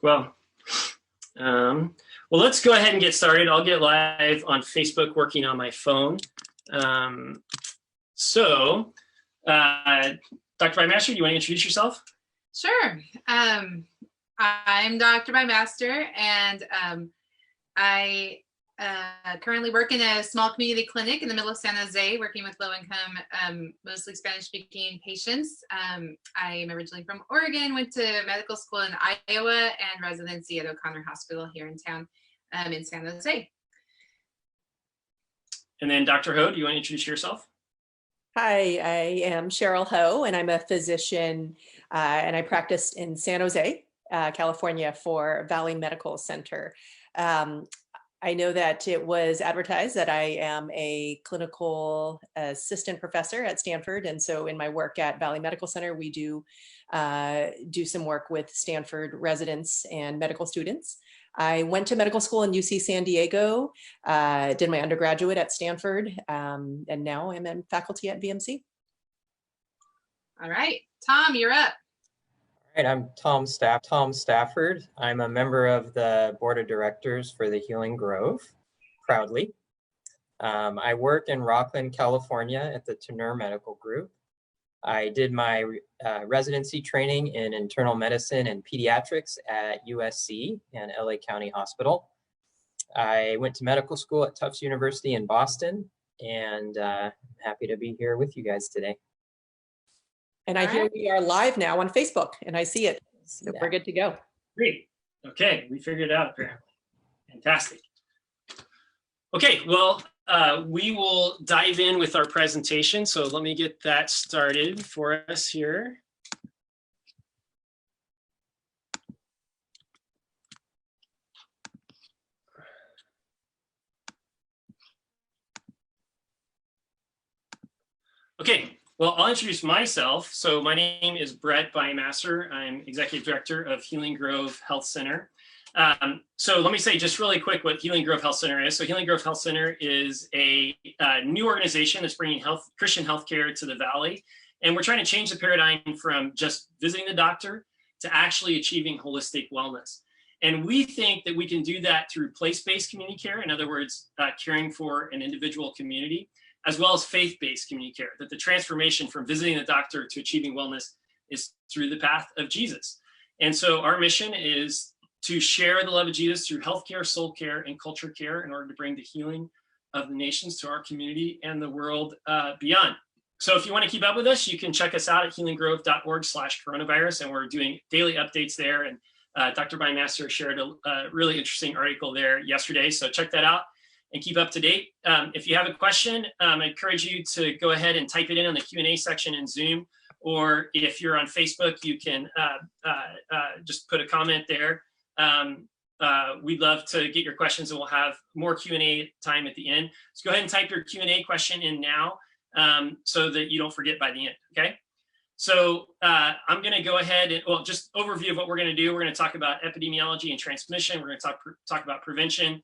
Well, let's go ahead and get started. I'll get live on Facebook working on my phone. Dr. Bymaster, do you want to introduce yourself? Sure. I'm Dr. Bymaster, and I currently work in a small community clinic in the middle of San Jose, working with low-income, mostly Spanish-speaking patients. I am originally from Oregon, went to medical school in Iowa, and residency at O'Connor Hospital here in town in San Jose. And then Dr. Ho, do you want to introduce yourself? Hi, I am Cheryl Ho, and I'm a physician, and I practiced in San Jose, California for Valley Medical Center. I know that it was advertised that I am a clinical assistant professor at Stanford. And so in my work at Valley Medical Center, we do some work with Stanford residents and medical students. I went to medical school in UC San Diego, did my undergraduate at Stanford, and now I'm in faculty at VMC. All right, Tom, you're up. All right, I'm Tom Stafford. I'm a member of the board of directors for the Healinggroove, proudly. I work in Rockland, California at the Tenor Medical Group. I did my residency training in internal medicine and pediatrics at USC and LA County Hospital. I went to medical school at Tufts University in Boston, and I'm happy to be here with you guys today. And I hear we are live now on Facebook, and I see it. So we're good to go. Great. Okay, we figured it out apparently. Fantastic. Okay, well, we will dive in with our presentation. So let me get that started for us here. Okay. Well, I'll introduce myself. So my name is Brett Bymaster. I'm Executive Director of Healinggroove Health Center. So let me say just really quick what Healinggroove Health Center is. So Healinggroove Health Center is a new organization that's bringing Christian healthcare to the Valley. And we're trying to change the paradigm from just visiting the doctor to actually achieving holistic wellness. And we think that we can do that through place-based community care. In other words, caring for an individual community, as well as faith-based community care, that the transformation from visiting the doctor to achieving wellness is through the path of Jesus. And so our mission is to share the love of Jesus through healthcare, soul care, and culture care in order to bring the healing of the nations to our community and the world beyond. So if you want to keep up with us, you can check us out at healinggrove.org/coronavirus, and we're doing daily updates there. And Dr. Bymaster shared a really interesting article there yesterday, so check that out and keep up to date. If you have a question, I encourage you to go ahead and type it in the Q&A section in Zoom, or if you're on Facebook, you can just put a comment there. We'd love to get your questions, and we'll have more Q&A time at the end. So go ahead and type your Q&A question in now so that you don't forget by the end, okay? So I'm gonna go ahead and, well, just overview of what we're gonna do. We're gonna talk about epidemiology and transmission. We're gonna talk about prevention.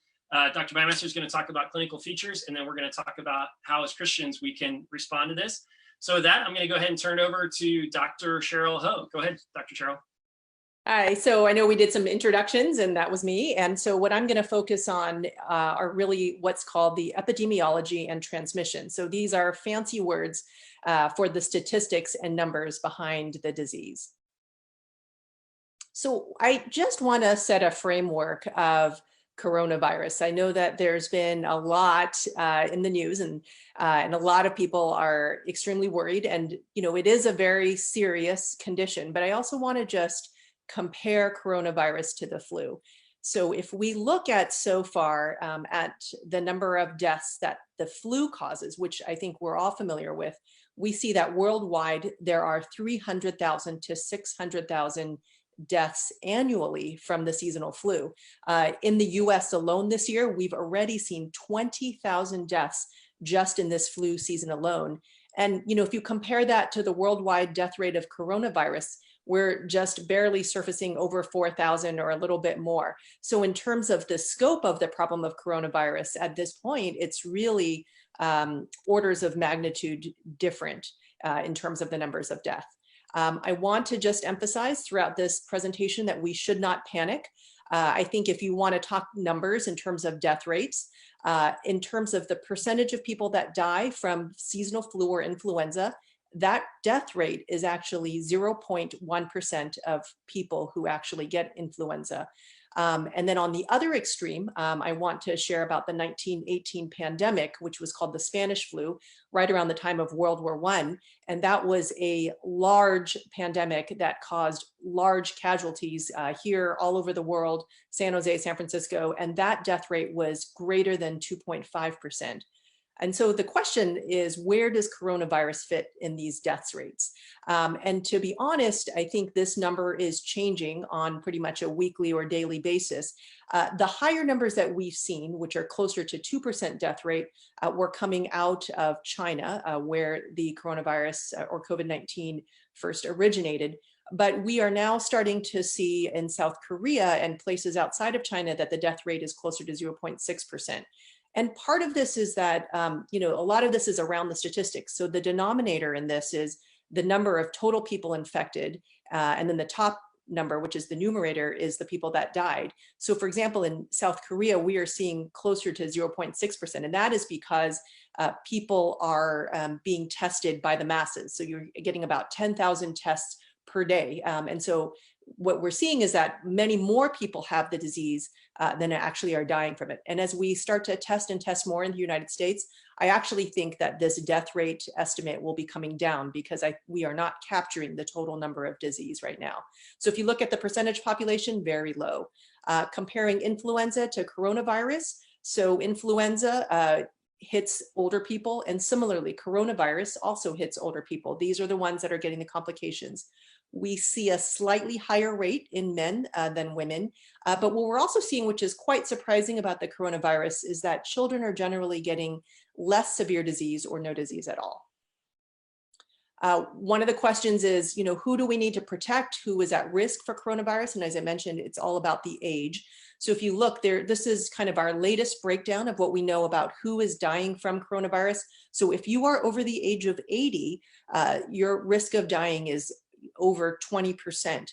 Dr. Bymaster is going to talk about clinical features, and then we're going to talk about how as Christians we can respond to this. So with that, I'm going to go ahead and turn it over to Dr. Cheryl Ho. Go ahead, Dr. Cheryl. Hi, so I know we did some introductions, and that was me. And so what I'm going to focus on are really what's called the epidemiology and transmission. So these are fancy words for the statistics and numbers behind the disease. So I just want to set a framework of coronavirus. I know that there's been a lot in the news, and a lot of people are extremely worried. And it is a very serious condition. But I also want to just compare coronavirus to the flu. So if we look at so far at the number of deaths that the flu causes, which I think we're all familiar with, we see that worldwide there are 300,000 to 600,000 deaths annually from the seasonal flu. In the US alone this year, we've already seen 20,000 deaths just in this flu season alone. And if you compare that to the worldwide death rate of coronavirus, we're just barely surfacing over 4,000 or a little bit more. So in terms of the scope of the problem of coronavirus at this point, it's really orders of magnitude different in terms of the numbers of death. I want to just emphasize throughout this presentation that we should not panic. I think if you want to talk numbers in terms of death rates, in terms of the percentage of people that die from seasonal flu or influenza, that death rate is actually 0.1% of people who actually get influenza. And then on the other extreme, I want to share about the 1918 pandemic, which was called the Spanish flu, right around the time of World War I. And that was a large pandemic that caused large casualties here all over the world, San Jose, San Francisco, and that death rate was greater than 2.5%. And so the question is, where does coronavirus fit in these deaths rates? And to be honest, I think this number is changing on pretty much a weekly or daily basis. The higher numbers that we've seen, which are closer to 2% death rate, were coming out of China, where the coronavirus or COVID-19 first originated. But we are now starting to see in South Korea and places outside of China that the death rate is closer to 0.6%. And part of this is that, a lot of this is around the statistics. So the denominator in this is the number of total people infected, and then the top number, which is the numerator, is the people that died. So for example, in South Korea, we are seeing closer to 0.6%, and that is because people are being tested by the masses. So you're getting about 10,000 tests per day. And so what we're seeing is that many more people have the disease than actually are dying from it. And as we start to test and test more in the United States, I actually think that this death rate estimate will be coming down because we are not capturing the total number of disease right now. So if you look at the percentage population, very low. Comparing influenza to coronavirus, so influenza hits older people, and similarly, coronavirus also hits older people. These are the ones that are getting the complications. We see a slightly higher rate in men than women. But what we're also seeing, which is quite surprising about the coronavirus, is that children are generally getting less severe disease or no disease at all. One of the questions is, who do we need to protect? Who is at risk for coronavirus? And as I mentioned, it's all about the age. So if you look there, this is kind of our latest breakdown of what we know about who is dying from coronavirus. So if you are over the age of 80, your risk of dying is over 20%,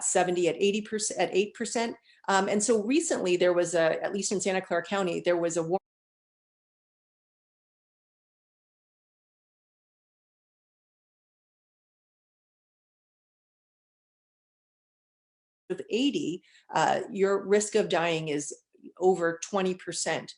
70 at 80% at 8%. And so recently there was at least in Santa Clara County, there was a warning of 80, your risk of dying is over 20%,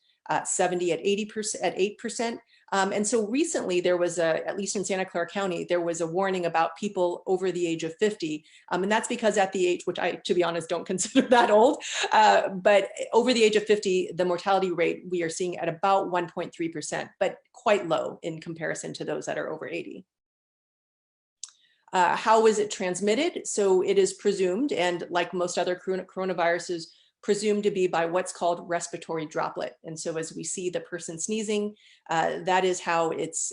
70 at 80% at 8%. And so recently there was at least in Santa Clara County, there was a warning about people over the age of 50. And that's because at the age, which I, to be honest, don't consider that old, but over the age of 50, the mortality rate we are seeing at about 1.3%, but quite low in comparison to those that are over 80. How is it transmitted? So it is presumed, and like most other coronaviruses, presumed to be by what's called respiratory droplet. And so as we see the person sneezing, that is how it's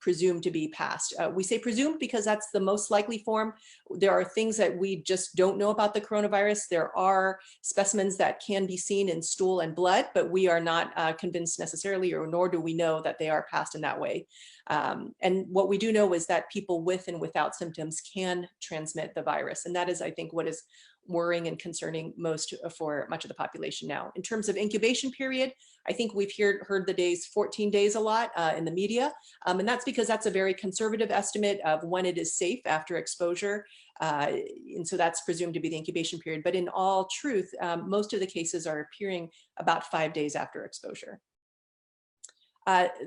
presumed to be passed. We say presumed because that's the most likely form. There are things that we just don't know about the coronavirus. There are specimens that can be seen in stool and blood, but we are not convinced necessarily, or nor do we know that they are passed in that way. And what we do know is that people with and without symptoms can transmit the virus. And that is, I think, what is worrying and concerning most for much of the population now. In terms of incubation period, I think we've heard the days 14 days a lot in the media. And that's because that's a very conservative estimate of when it is safe after exposure. And so that's presumed to be the incubation period. But in all truth, most of the cases are appearing about 5 days after exposure.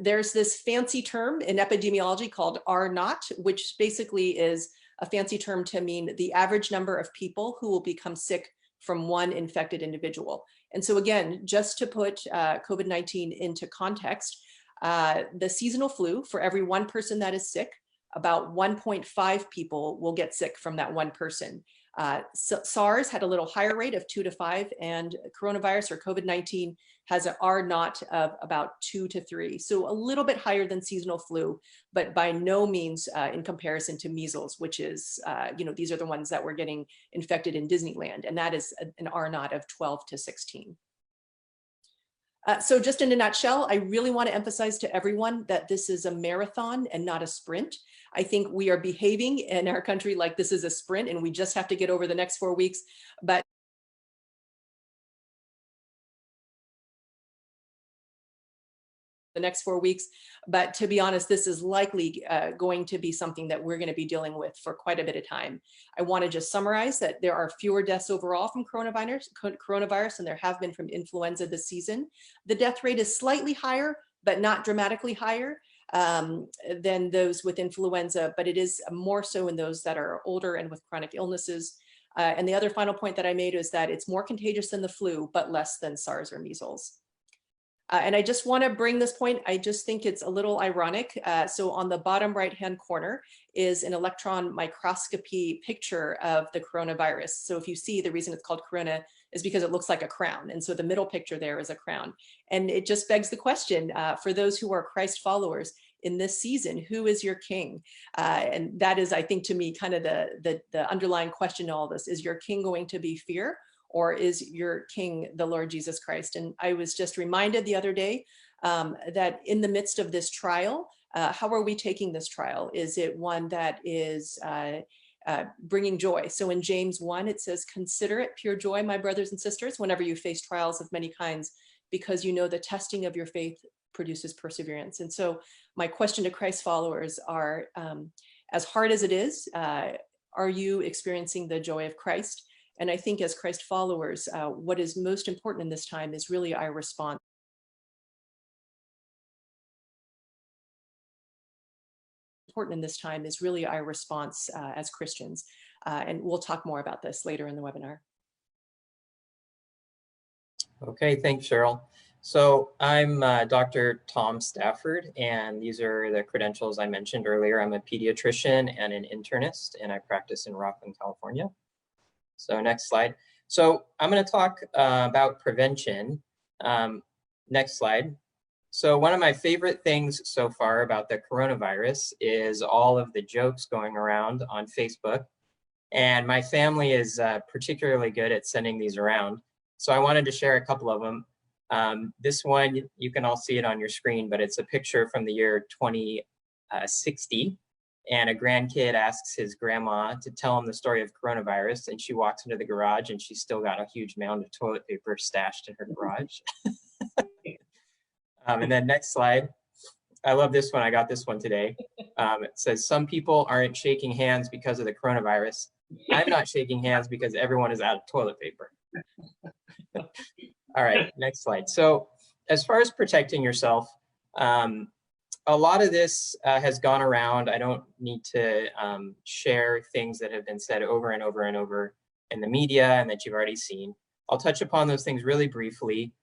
There's this fancy term in epidemiology called R0, which basically is a fancy term to mean the average number of people who will become sick from one infected individual. And so again, just to put COVID-19 into context, the seasonal flu, for every one person that is sick, about 1.5 people will get sick from that one person. SARS had a little higher rate of 2 to 5, and coronavirus or COVID-19 has an R0 of about 2 to 3. So a little bit higher than seasonal flu, but by no means in comparison to measles, which is, these are the ones that were getting infected in Disneyland, and that is an R0 of 12 to 16. So just in a nutshell, I really want to emphasize to everyone that this is a marathon and not a sprint. I think we are behaving in our country like this is a sprint and we just have to get over the next 4 weeks. But but to be honest, this is likely going to be something that we're going to be dealing with for quite a bit of time. I want to just summarize that there are fewer deaths overall from coronavirus than there have been from influenza this season. The death rate is slightly higher, but not dramatically higher than those with influenza, but it is more so in those that are older and with chronic illnesses. And the other final point that I made is that it's more contagious than the flu, but less than SARS or measles. And I just want to bring this point. I just think it's a little ironic. So on the bottom right-hand corner is an electron microscopy picture of the coronavirus. So if you see, the reason it's called corona is because it looks like a crown. And so the middle picture there is a crown. And it just begs the question for those who are Christ followers in this season, who is your king? And that is, I think, to me, kind of the underlying question to all this. Is your king going to be fear? Or is your king the Lord Jesus Christ? And I was just reminded the other day that in the midst of this trial, how are we taking this trial? Is it one that is bringing joy? So in James 1, it says, "Consider it pure joy, my brothers and sisters, whenever you face trials of many kinds, because you know the testing of your faith produces perseverance." And so my question to Christ followers are, as hard as it is, are you experiencing the joy of Christ? And I think as Christ followers, what is most important in this time is really our response. As Christians. And we'll talk more about this later in the webinar. Okay, thanks, Cheryl. So I'm Dr. Tom Stafford, and these are the credentials I mentioned earlier. I'm a pediatrician and an internist, and I practice in Rockland, California. So next slide. So I'm going to talk about prevention. Next slide. So one of my favorite things so far about the coronavirus is all of the jokes going around on Facebook. And my family is particularly good at sending these around. So I wanted to share a couple of them. This one, you can all see it on your screen, but it's a picture from the year 2060. And a grandkid asks his grandma to tell him the story of coronavirus, and she walks into the garage and she's still got a huge mound of toilet paper stashed in her garage. And then next slide. I love this one. I got this one today. It says, "Some people aren't shaking hands because of the coronavirus. I'm not shaking hands because everyone is out of toilet paper." All right, next slide. So as far as protecting yourself, a lot of this has gone around. I don't need to share things that have been said over and over and over in the media and that you've already seen. I'll touch upon those things really briefly.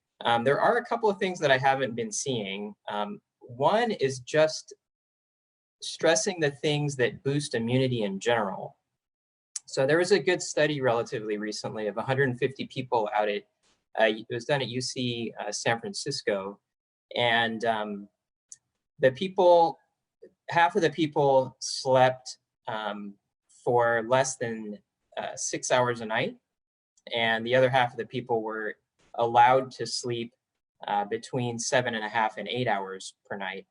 There are a couple of things that I haven't been seeing. One is just stressing the things that boost immunity in general. So there was a good study relatively recently of 150 people out at, it was done at UC San Francisco, and half of the people slept for less than 6 hours a night, and the other half of the people were allowed to sleep between 7.5 and 8 hours per night.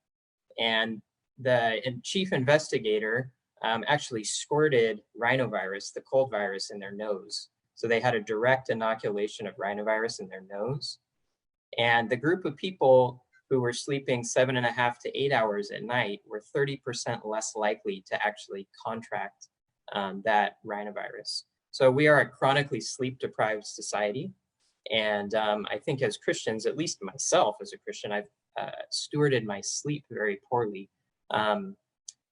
And the chief investigator actually squirted rhinovirus, the cold virus, in their nose. So they had a direct inoculation of rhinovirus in their nose. And the group of people who were sleeping 7.5 to 8 hours at night were 30% less likely to actually contract that rhinovirus. So we are a chronically sleep-deprived society. And I think as Christians, at least myself as a Christian, I've stewarded my sleep very poorly.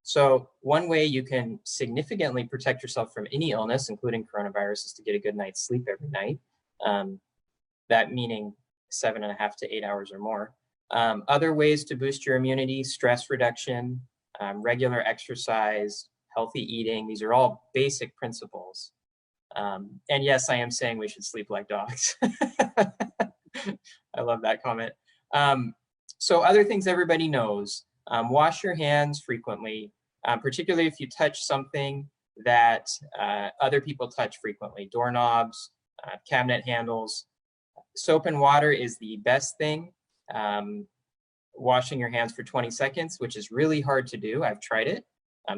So one way you can significantly protect yourself from any illness, including coronavirus, is to get a good night's sleep every night. That meaning 7.5 to 8 hours or more. Other ways to boost your immunity: stress reduction, regular exercise, healthy eating. These are all basic principles. And yes, I am saying we should sleep like dogs. I love that comment. So other things everybody knows: wash your hands frequently, particularly if you touch something that other people touch frequently: doorknobs, cabinet handles. Soap and water is the best thing. washing your hands for 20 seconds, which is really hard to do. I've tried it.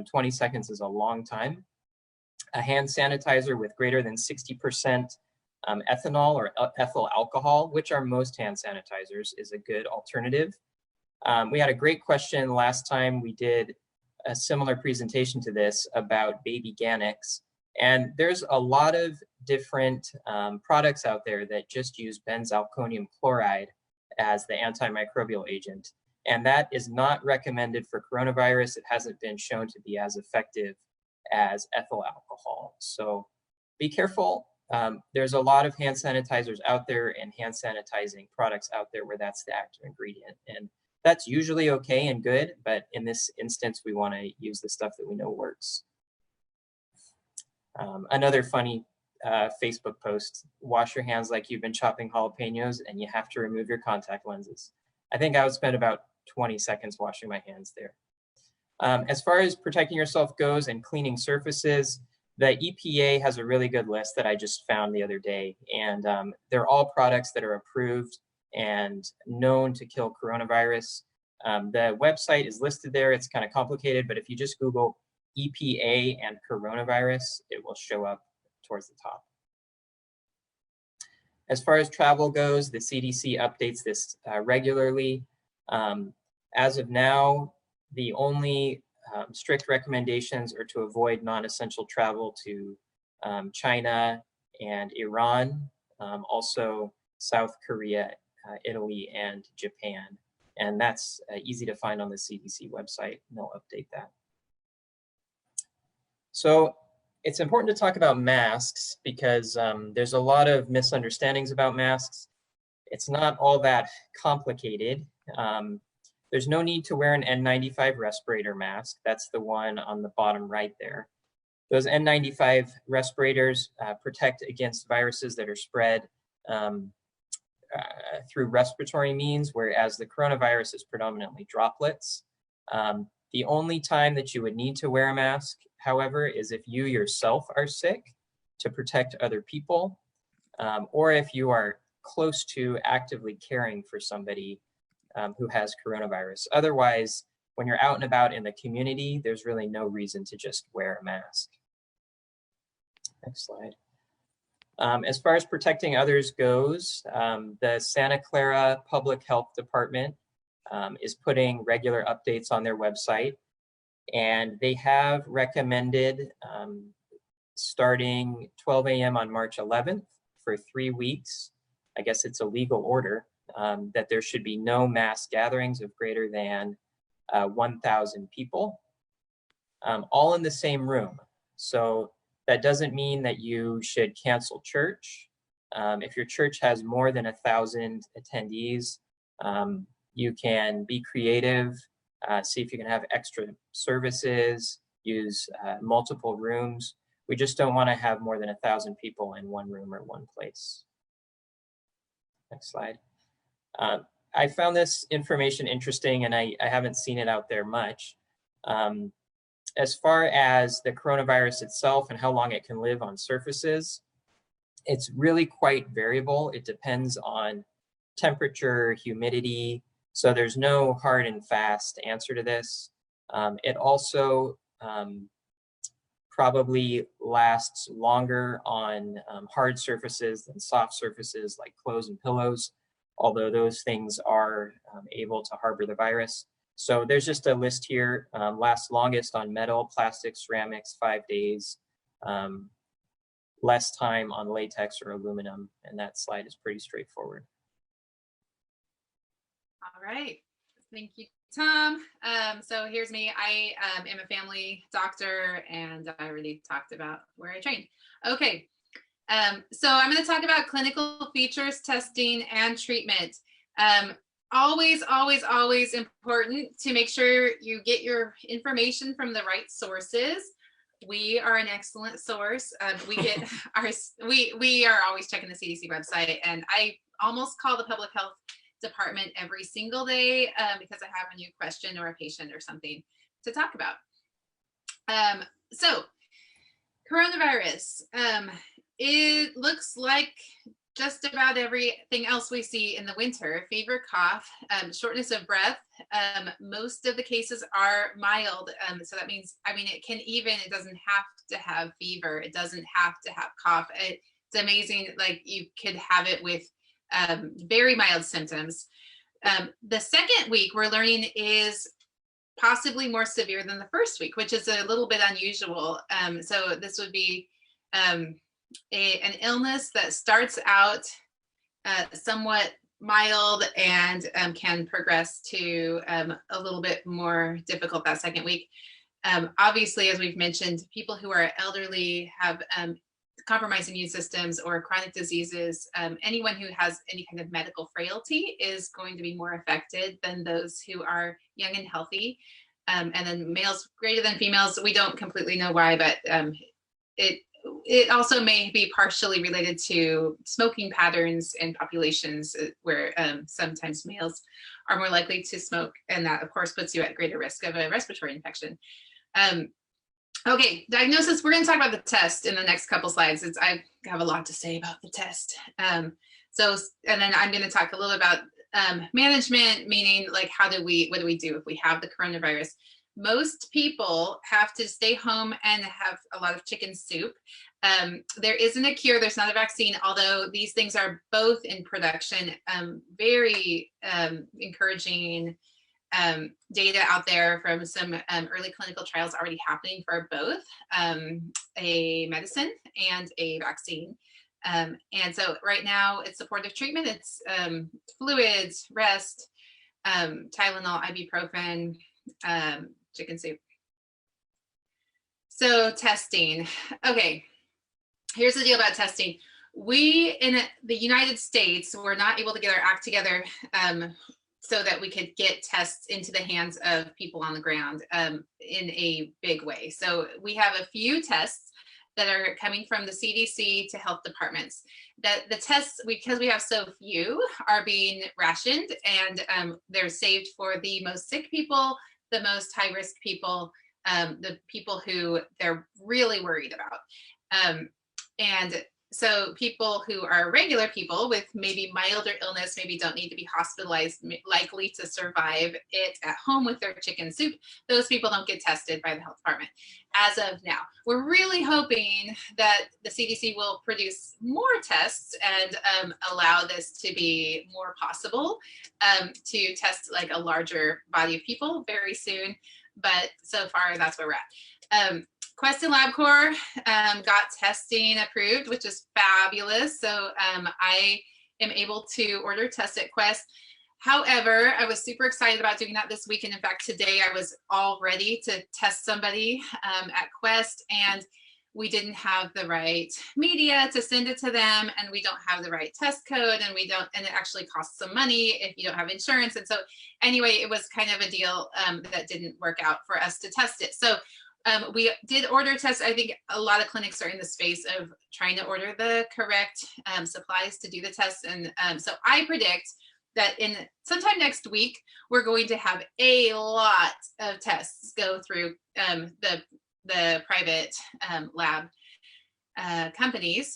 20 seconds is a long time. A hand sanitizer with greater than 60% ethanol or ethyl alcohol, which are most hand sanitizers, is a good alternative. We had a great question last time we did a similar presentation to this about baby Ganex. And there's a lot of different products out there that just use benzalkonium chloride as the antimicrobial agent. And that is not recommended for coronavirus. It hasn't been shown to be as effective as ethyl alcohol. So be careful. There's a lot of hand sanitizers out there and hand sanitizing products out there where that's the active ingredient. And that's usually okay and good, but in this instance, we want to use the stuff that we know works. Another funny Facebook post, wash your hands like you've been chopping jalapenos and you have to remove your contact lenses. I think I would spend about 20 seconds washing my hands there. As far as protecting yourself goes and cleaning surfaces, the EPA has a really good list that I just found the other day, and they're all products that are approved and known to kill coronavirus. The website is listed there. It's kind of complicated, but if you just Google EPA and coronavirus, it will show up towards the top. As far as travel goes, the CDC updates this regularly. As of now, the only strict recommendations are to avoid non-essential travel to China and Iran, also South Korea, Italy, and Japan. And that's easy to find on the CDC website, and they'll update that. So it's important to talk about masks because there's a lot of misunderstandings about masks. It's not all that complicated. There's no need to wear an N95 respirator mask. That's the one on the bottom right there. Those N95 respirators protect against viruses that are spread through respiratory means, whereas the coronavirus is predominantly droplets. The only time that you would need to wear a mask, however, is if you yourself are sick to protect other people, or if you are close to actively caring for somebody who has coronavirus. Otherwise, when you're out and about in the community, there's really no reason to just wear a mask. Next slide. As far as protecting others goes, the Santa Clara Public Health Department is putting regular updates on their website, and they have recommended starting 12 a.m. on March 11th for 3 weeks, I guess it's a legal order, that there should be no mass gatherings of greater than 1,000 people, all in the same room. So that doesn't mean that you should cancel church. If your church has more than 1,000 attendees, you can be creative, see if you can have extra services, use multiple rooms. We just don't want to have more than 1,000 people in one room or one place. Next slide. I found this information interesting, and I haven't seen it out there much. As far as the coronavirus itself and how long it can live on surfaces, it's really quite variable. It depends on temperature, humidity, so there's no hard and fast answer to this. It also probably lasts longer on hard surfaces than soft surfaces like clothes and pillows, although those things are able to harbor the virus. So there's just a list here, lasts longest on metal, plastic, ceramics, 5 days, less time on latex or aluminum, and that slide is pretty straightforward. All right, thank you, Tom. So here's me. I am a family doctor, and I already talked about where I trained. Okay, so I'm going to talk about clinical features, testing, and treatment. Always, always, always important to make sure you get your information from the right sources. We are an excellent source. We get we are always checking the CDC website, and I almost call the public health department every single day because I have a new question or a patient or something to talk about. So coronavirus, it looks like just about everything else we see in the winter: fever, cough, shortness of breath. Most of the cases are mild. So that means, I mean, it doesn't have to have fever. It doesn't have to have cough. It's amazing. Like, you could have it with very mild symptoms. The second week, we're learning, is possibly more severe than the first week, which is a little bit unusual. So this would be an illness that starts out somewhat mild and can progress to a little bit more difficult that second week. Obviously, as we've mentioned, people who are elderly, have compromised immune systems or chronic diseases, anyone who has any kind of medical frailty is going to be more affected than those who are young and healthy. And then males greater than females, we don't completely know why, but it also may be partially related to smoking patterns in populations where sometimes males are more likely to smoke, and that of course puts you at greater risk of a respiratory infection. Okay, diagnosis. We're going to talk about the test in the next couple slides. I have a lot to say about the test. And then I'm going to talk a little about management, meaning like what do we do if we have the coronavirus? Most people have to stay home and have a lot of chicken soup. There isn't a cure, there's not a vaccine, although these things are both in production. Very encouraging data out there from some early clinical trials already happening for both a medicine and a vaccine. And so right now it's supportive treatment. It's fluids, rest, Tylenol, ibuprofen, chicken soup. So testing. Okay, here's the deal about testing. We in the United States were not able to get our act together so that we could get tests into the hands of people on the ground in a big way. So we have a few tests that are coming from the CDC to health departments. That the tests, because we have so few, are being rationed, and they're saved for the most sick people, the most high-risk people, the people who they're really worried about. And so people who are regular people with maybe milder illness, maybe don't need to be hospitalized, likely to survive it at home with their chicken soup, those people don't get tested by the health department as of now. We're really hoping that the CDC will produce more tests and allow this to be more possible to test like a larger body of people very soon. But so far, that's where we're at. Quest and LabCorp got testing approved, which is fabulous. So I am able to order tests at Quest. However, I was super excited about doing that this week. And in fact, today I was all ready to test somebody at Quest, and we didn't have the right media to send it to them, and we don't have the right test code, and and it actually costs some money if you don't have insurance. And so anyway, it was kind of a deal that didn't work out for us to test it. So we did order tests. I think a lot of clinics are in the space of trying to order the correct supplies to do the tests. And so I predict that in sometime next week, we're going to have a lot of tests go through the private lab companies.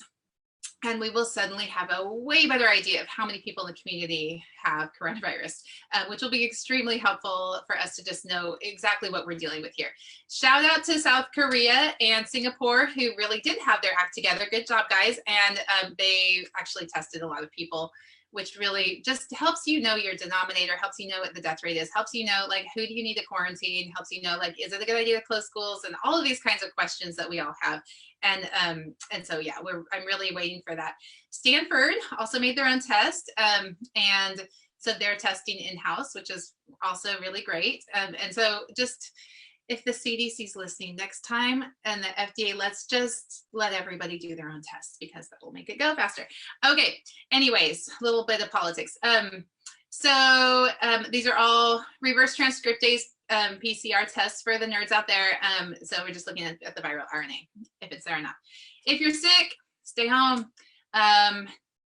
And we will suddenly have a way better idea of how many people in the community have coronavirus, which will be extremely helpful for us to just know exactly what we're dealing with here. Shout out to South Korea and Singapore, who really did have their act together. Good job, guys. And they actually tested a lot of people, which really just helps you know your denominator, helps you know what the death rate is, helps you know like who do you need to quarantine, helps you know like is it a good idea to close schools, and all of these kinds of questions that we all have. And so yeah, I'm really waiting for that. Stanford also made their own test, and so they're testing in-house, which is also really great. And so just if the CDC's listening next time and the FDA, let's just let everybody do their own tests, because that will make it go faster. Okay, anyways, a little bit of politics. So these are all reverse transcriptase PCR tests for the nerds out there. So we're just looking at the viral RNA, if it's there or not. If you're sick, stay home,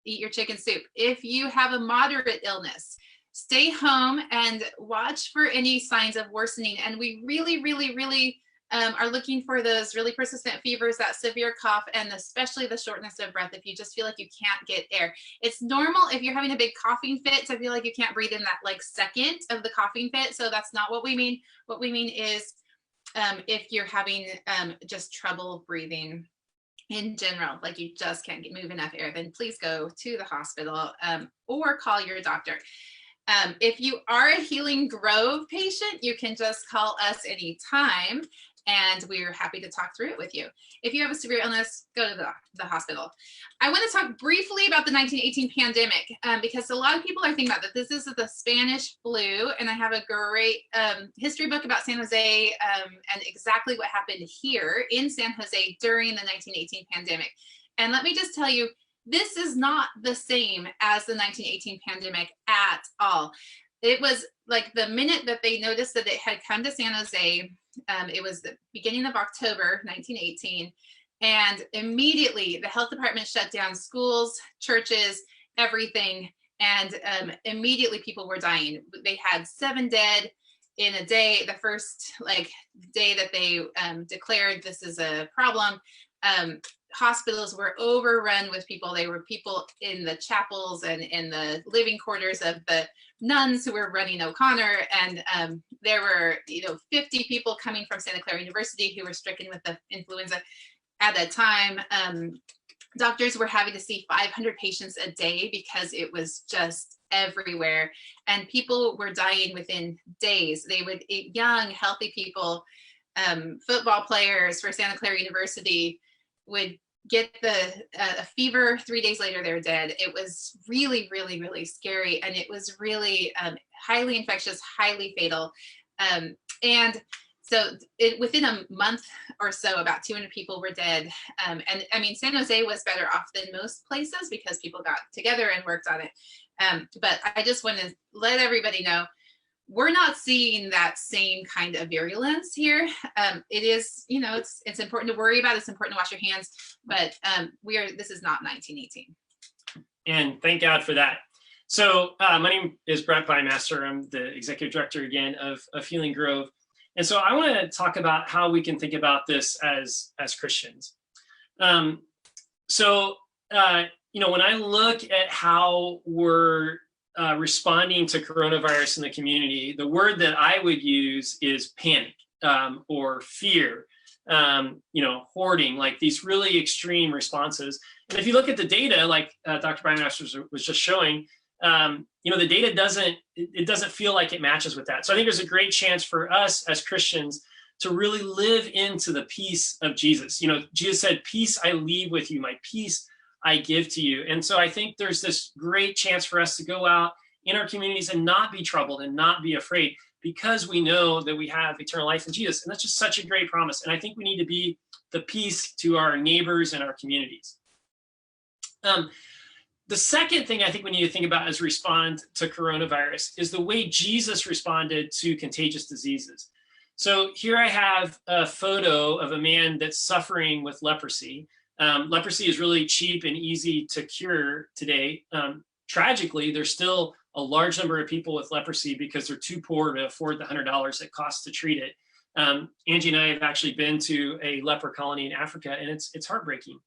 eat your chicken soup. If you have a moderate illness, stay home and watch for any signs of worsening. And we really, really, really are looking for those really persistent fevers, that severe cough, and especially the shortness of breath if you just feel like you can't get air. It's normal if you're having a big coughing fit to feel like you can't breathe in that like second of the coughing fit. So that's not what we mean. What we mean is if you're having just trouble breathing in general, like you just can't move enough air, then please go to the hospital or call your doctor. If you are a Healinggroove patient, you can just call us anytime, and we're happy to talk through it with you. If you have a severe illness, go to the hospital. I want to talk briefly about the 1918 pandemic because a lot of people are thinking about that. This is the Spanish flu, and I have a great history book about San Jose and exactly what happened here in San Jose during the 1918 pandemic. And let me just tell you, this is not the same as the 1918 pandemic at all. It was like the minute that they noticed that it had come to San Jose, it was the beginning of October 1918, and immediately the health department shut down schools, churches, everything, and immediately people were dying. They had 7 dead in a day, the first day that they declared this is a problem. Hospitals were overrun with people. They were people in the chapels and in the living quarters of the nuns who were running O'Connor. And there were, 50 people coming from Santa Clara University who were stricken with the influenza at that time. Doctors were having to see 500 patients a day because it was just everywhere. And people were dying within days. They would, young, healthy people, football players for Santa Clara University would get a fever. 3 days later, they were dead. It was really, really, really scary. And it was really highly infectious, highly fatal. And so within a month or so, about 200 people were dead. And I mean, San Jose was better off than most places because people got together and worked on it. But I just want to let everybody know, we're not seeing that same kind of virulence here. It is, it's important to worry about. It's important to wash your hands, but this is not 1918. And thank God for that. So my name is Brett Bymaster. I'm the executive director again of Healinggroove. And so I want to talk about how we can think about this as Christians. When I look at how we're responding to coronavirus in the community, the word that I would use is panic or fear, hoarding, like these really extreme responses. And if you look at the data, like Dr. Bymaster was just showing, the data doesn't feel like it matches with that. So I think there's a great chance for us as Christians to really live into the peace of Jesus. Jesus said, "Peace I leave with you, my peace I give to you." And so I think there's this great chance for us to go out in our communities and not be troubled and not be afraid, because we know that we have eternal life in Jesus. And that's just such a great promise. And I think we need to be the peace to our neighbors and our communities. The second thing I think we need to think about as respond to coronavirus is the way Jesus responded to contagious diseases. So here I have a photo of a man that's suffering with leprosy. Leprosy is really cheap and easy to cure today. Tragically, there's still a large number of people with leprosy because they're too poor to afford the $100 it costs to treat it. Angie and I have actually been to a leper colony in Africa, and it's heartbreaking.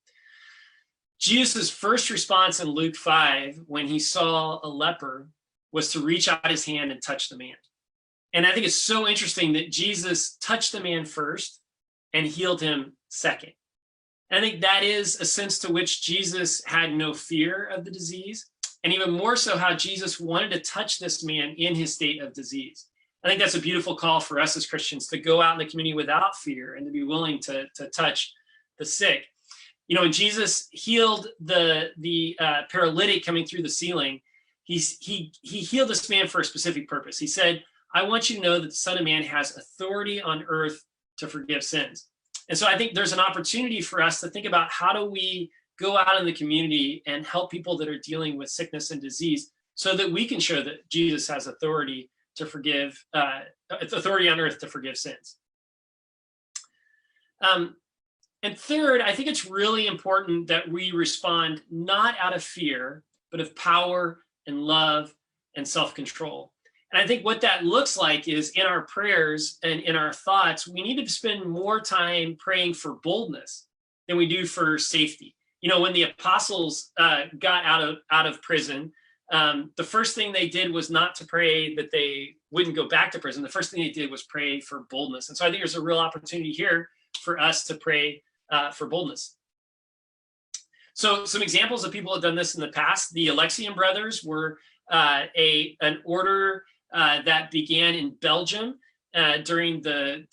Jesus' first response in Luke 5, when he saw a leper, was to reach out his hand and touch the man. And I think it's so interesting that Jesus touched the man first and healed him second. And I think that is a sense to which Jesus had no fear of the disease, and even more so how Jesus wanted to touch this man in his state of disease. I think that's a beautiful call for us as Christians to go out in the community without fear and to be willing to touch the sick. When Jesus healed the paralytic coming through the ceiling, he healed this man for a specific purpose. He said, "I want you to know that the Son of Man has authority on earth to forgive sins." And so I think there's an opportunity for us to think about how do we go out in the community and help people that are dealing with sickness and disease so that we can show that Jesus has authority to forgive, authority on earth to forgive sins. And third, I think it's really important that we respond not out of fear, but of power and love and self-control. And I think what that looks like is in our prayers and in our thoughts, we need to spend more time praying for boldness than we do for safety. You know, when the apostles got out of prison, the first thing they did was not to pray that they wouldn't go back to prison. The first thing they did was pray for boldness. And so I think there's a real opportunity here for us to pray for boldness. So some examples of people who have done this in the past: the Alexian brothers were an order that began in Belgium during the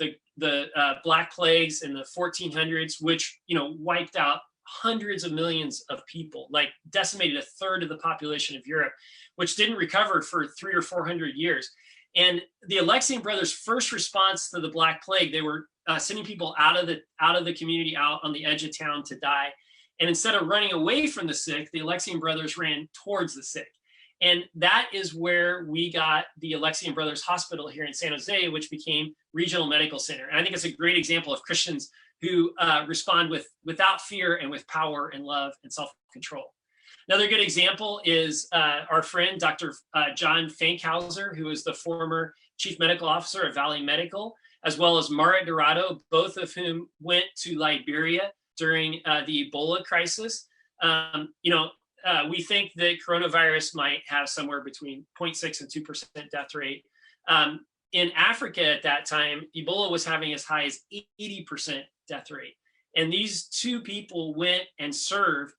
Black Plagues in the 1400s, which, you know, wiped out hundreds of millions of people, like decimated a third of the population of Europe, which didn't recover for 300 or 400 years. And the Alexian brothers' first response to the Black Plague, they were sending people out of the community, out on the edge of town to die. And instead of running away from the sick, the Alexian brothers ran towards the sick. And that is where we got the Alexian Brothers Hospital here in San Jose, which became Regional Medical Center. And I think it's a great example of Christians who respond without fear and with power and love and self-control. Another good example is our friend, Dr. John Fankhauser, who is the former chief medical officer of Valley Medical, as well as Mara Dorado, both of whom went to Liberia during the Ebola crisis. We think that coronavirus might have somewhere between 0.6 and 2% death rate. In Africa at that time, Ebola was having as high as 80% death rate. And these two people went and served,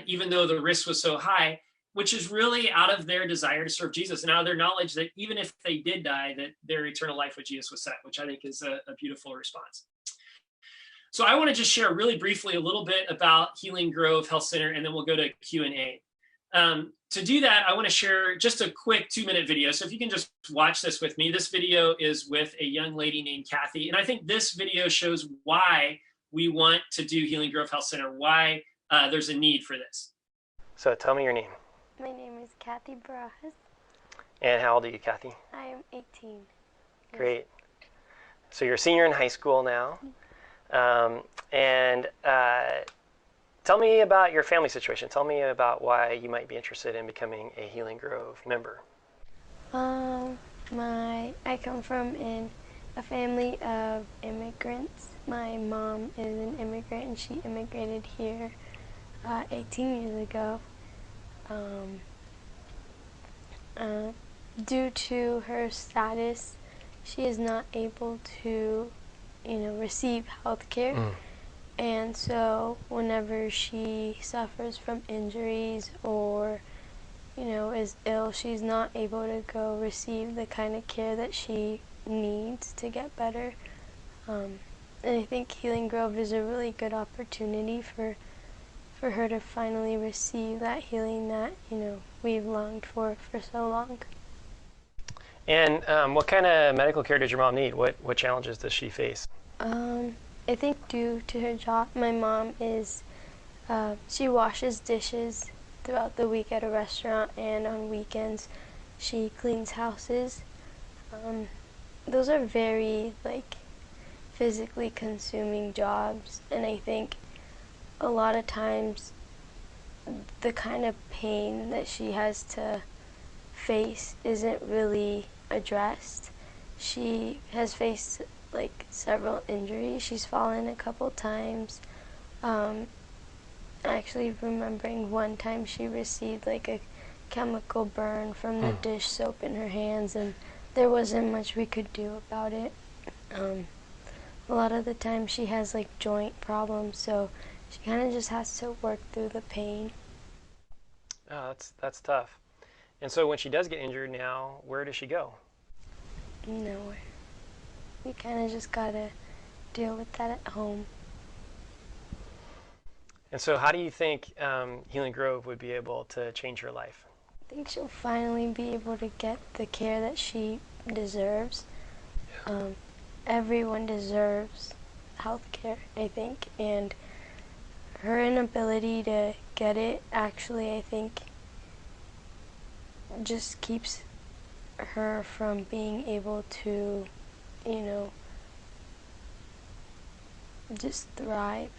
even though the risk was so high, which is really out of their desire to serve Jesus and out of their knowledge that even if they did die, that their eternal life with Jesus was set, which I think is a beautiful response. So I want to just share really briefly a little bit about Healinggroove Health Center, and then we'll go to Q&A. To do that, I want to share just a quick 2-minute video. So if you can just watch this with me. This video is with a young lady named Kathy. And I think this video shows why we want to do Healinggroove Health Center, why there's a need for this. So tell me your name. My name is Kathy Barajas. And how old are you, Kathy? I am 18. Great. So you're a senior in high school now. Tell me about your family situation. Tell me about why you might be interested in becoming a Healinggroove member. I come from a family of immigrants. My mom is an immigrant and she immigrated here 18 years ago. Due to her status, she is not able to, receive health care. And so whenever she suffers from injuries or, is ill, she's not able to go receive the kind of care that she needs to get better. And I think Healinggroove is a really good opportunity for her to finally receive that healing that, we've longed for so long. And what kind of medical care does your mom need? What challenges does she face? I think due to her job, my mom is, she washes dishes throughout the week at a restaurant, and on weekends she cleans houses. Those are very, physically consuming jobs, and I think a lot of times the kind of pain that she has to face isn't really addressed. She has faced several injuries. She's fallen a couple times. Actually remembering one time she received a chemical burn from the dish soap in her hands, and there wasn't much we could do about it. A lot of the time she has joint problems, so she kind of just has to work through the pain. Oh, that's tough. And so when she does get injured now, where does she go? Nowhere. We kind of just gotta deal with that at home. And so how do you think Healinggroove would be able to change her life? I think she'll finally be able to get the care that she deserves. Everyone deserves health care, I think, and her inability to get it actually, I think, just keeps her from being able to, just thrive.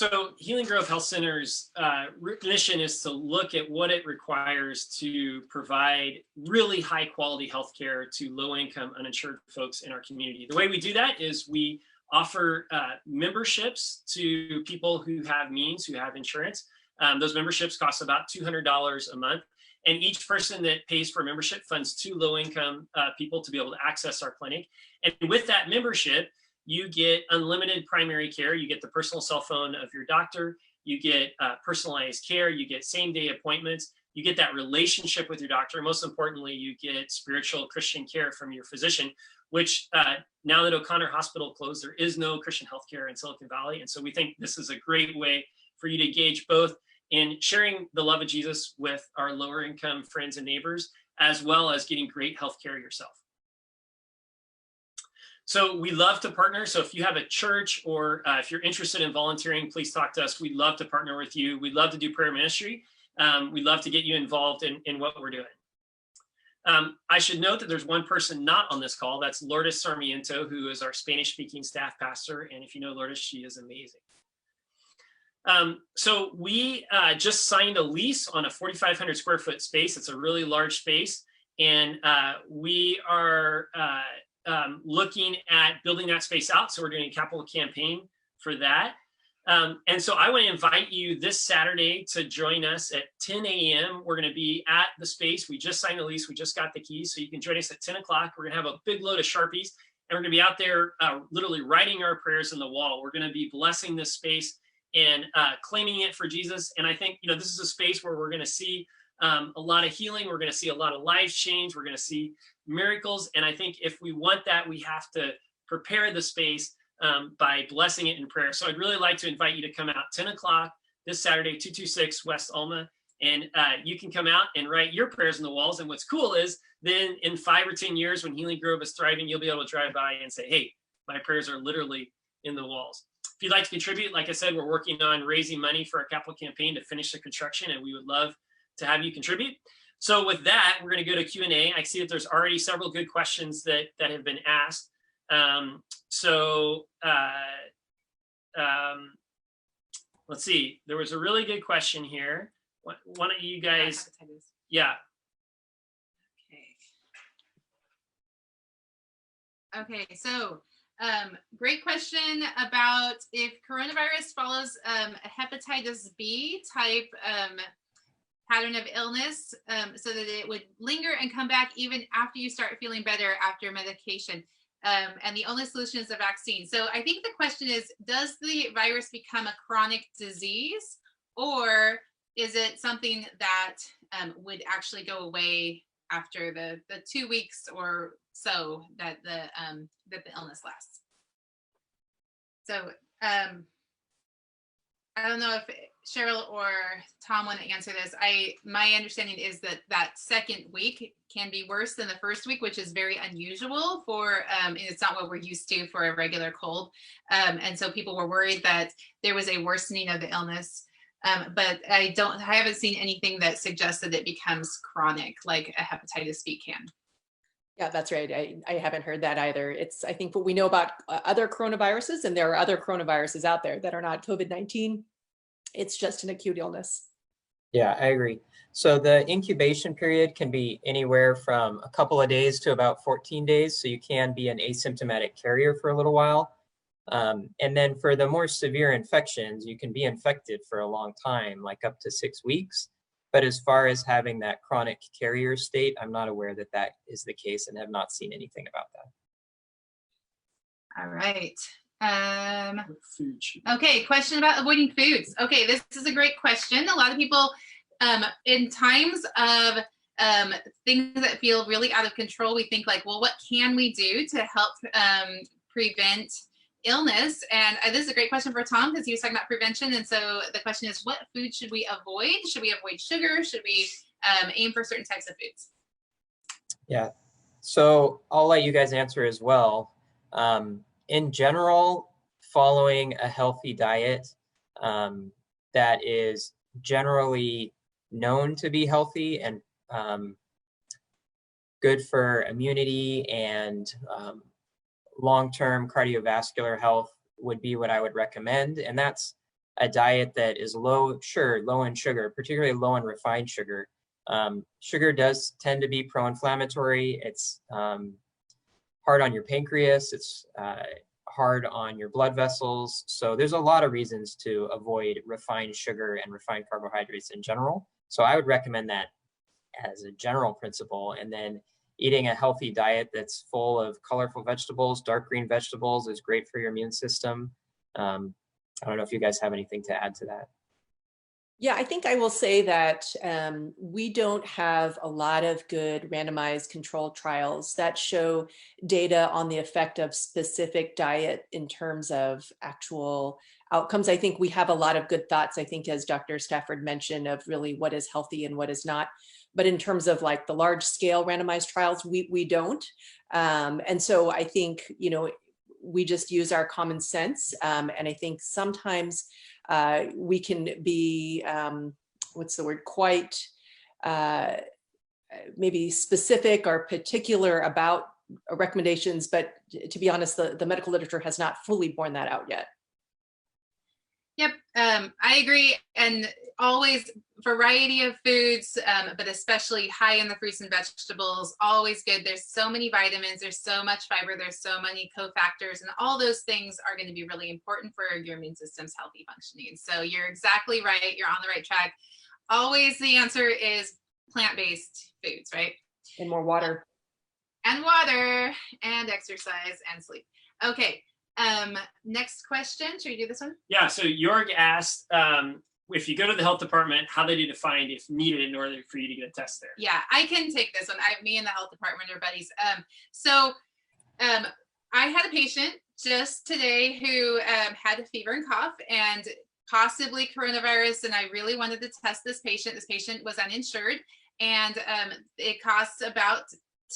So Healinggroove Health Center's mission is to look at what it requires to provide really high quality healthcare to low income uninsured folks in our community. The way we do that is we offer memberships to people who have means, who have insurance. Those memberships cost about $200 a month. And each person that pays for membership funds 2 low income people to be able to access our clinic. And with that membership, you get unlimited primary care. You get the personal cell phone of your doctor. You get personalized care. You get same day appointments. You get that relationship with your doctor. And most importantly, you get spiritual Christian care from your physician, which now that O'Connor Hospital closed, there is no Christian healthcare in Silicon Valley. And so we think this is a great way for you to engage both in sharing the love of Jesus with our lower income friends and neighbors, as well as getting great healthcare yourself. So we love to partner. So if you have a church or if you're interested in volunteering, please talk to us. We'd love to partner with you. We'd love to do prayer ministry. We'd love to get you involved in what we're doing. I should note that there's one person not on this call. That's Lourdes Sarmiento, who is our Spanish speaking staff pastor. And if you know Lourdes, she is amazing. So we just signed a lease on a 4,500 square foot space. It's a really large space. And we are looking at building that space out. So we're doing a capital campaign for that. And so I want to invite you this Saturday to join us at 10 a.m. We're going to be at the space. We just signed the lease. We just got the keys. So you can join us at 10 o'clock. We're going to have a big load of Sharpies. And we're going to be out there literally writing our prayers in the wall. We're going to be blessing this space and claiming it for Jesus. And I think, this is a space where we're going to see a lot of healing. We're going to see a lot of lives change. We're going to see miracles. And I think if we want that, we have to prepare the space by blessing it in prayer. So I'd really like to invite you to come out 10 o'clock this Saturday, 226 West Alma. And you can come out and write your prayers on the walls. And what's cool is then in 5 or 10 years, when Healinggroove is thriving, you'll be able to drive by and say, hey, my prayers are literally in the walls. If you'd like to contribute, like I said, we're working on raising money for our capital campaign to finish the construction, and we would love to have you contribute. So with that, we're going to go to Q&A. I see that there's already several good questions that have been asked. Let's see. There was a really good question here. One of you guys, yeah. Okay, so great question about if coronavirus follows a hepatitis B type pattern of illness, so that it would linger and come back even after you start feeling better after medication. And the only solution is a vaccine. So I think the question is, does the virus become a chronic disease, or is it something that would actually go away after the 2 weeks or so that the illness lasts? So I don't know if Cheryl or Tom want to answer this. My understanding is that second week can be worse than the first week, which is very unusual for, it's not what we're used to for a regular cold. And so people were worried that there was a worsening of the illness. But I haven't seen anything that suggests that it becomes chronic like a hepatitis B can. Yeah, that's right. I haven't heard that either. I think what we know about other coronaviruses, and there are other coronaviruses out there that are not COVID-19. It's just an acute illness. Yeah, I agree. So the incubation period can be anywhere from a couple of days to about 14 days. So you can be an asymptomatic carrier for a little while. And then for the more severe infections, you can be infected for a long time, like up to 6 weeks. But as far as having that chronic carrier state, I'm not aware that that is the case and have not seen anything about that. All right. Okay, question about avoiding foods. Okay, this is a great question. A lot of people, in times of things that feel really out of control, we think like, well, what can we do to help prevent illness? And this is a great question for Tom, because he was talking about prevention. And so the question is, what food should we avoid? Should we avoid sugar? Should we aim for certain types of foods? Yeah, so I'll let you guys answer as well. In general, following a healthy diet that is generally known to be healthy and good for immunity and long-term cardiovascular health would be what I would recommend. And that's a diet that is low in sugar, particularly low in refined sugar. Sugar does tend to be pro-inflammatory. It's hard on your pancreas. It's hard on your blood vessels. So there's a lot of reasons to avoid refined sugar and refined carbohydrates in general. So I would recommend that as a general principle. And then eating a healthy diet that's full of colorful vegetables, dark green vegetables is great for your immune system. I don't know if you guys have anything to add to that. Yeah, I think I will say that we don't have a lot of good randomized controlled trials that show data on the effect of specific diet in terms of actual outcomes. I think we have a lot of good thoughts, I think, as Dr. Stafford mentioned, of really what is healthy and what is not. But in terms of like the large scale randomized trials, we don't. And so I think, we just use our common sense. And I think sometimes we can be, quite maybe specific or particular about recommendations, but to be honest, the medical literature has not fully borne that out yet. Yep, I agree. And always variety of foods, but especially high in the fruits and vegetables, always good. There's so many vitamins, there's so much fiber, there's so many cofactors, and all those things are going to be really important for your immune system's healthy functioning. So you're exactly right. You're on the right track. Always the answer is plant-based foods, right? And more water. And water, and exercise, and sleep. Okay. Next question. Should we do this one? Yeah. So Jorg asked if you go to the health department, how they do find if needed in order for you to get a test there. Yeah, I can take this one. Me and the health department are buddies. I had a patient just today who had a fever and cough and possibly coronavirus, and I really wanted to test this patient. This patient was uninsured, and it costs about